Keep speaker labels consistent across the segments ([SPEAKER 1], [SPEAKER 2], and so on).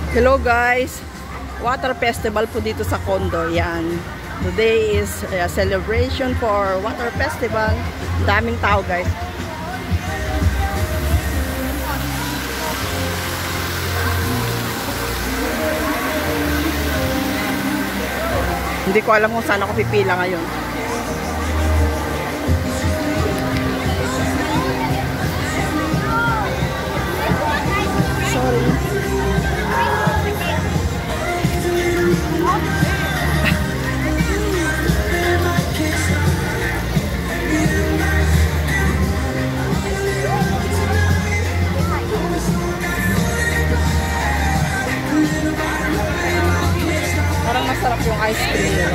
[SPEAKER 1] Hello guys, water festival po dito sa condo. Yan. Today is a celebration for water festival. Daming tao guys. Hindi ko alam kung saan ako pipila ngayon. Sorry. Parang masarap yung ice cream nila.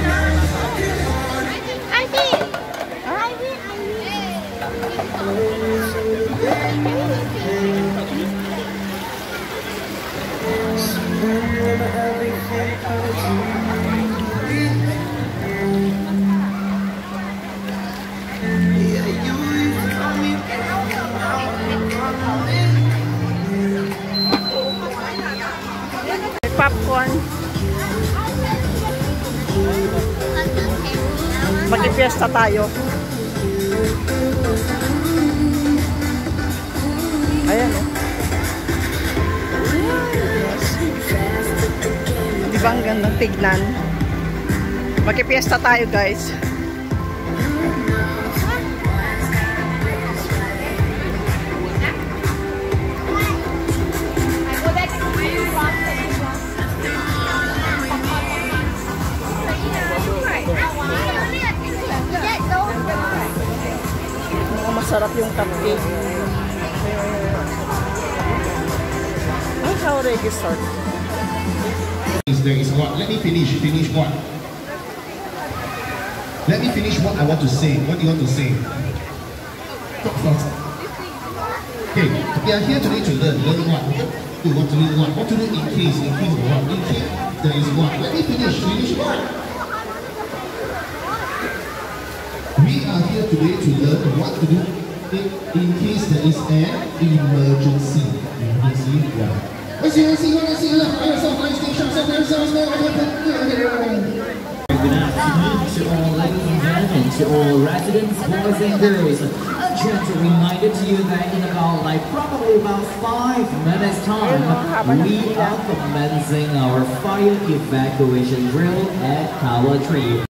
[SPEAKER 1] Popcorn. Mag-fiesta tayo. Ayan o. Diba ang gandang tignan? Mag-fiesta tayo guys. Masarap yung cupcake. That's how they get started.
[SPEAKER 2] There is what? Let me finish. Finish what? Let me finish what I want to say. What do you want to say? Talk fast. Okay, we are here today to learn. Learn what? We want to learn what? What to do in case? In case of what? In case there is what? Let me finish. Finish what? We are here today to learn what to do in case there is an emergency. Emergency, yeah. Good afternoon to all ladies and gentlemen, to all residents, boys and girls. A gentle reminder to you that in probably about 5 minutes time, we are commencing our fire evacuation drill at Tower 3.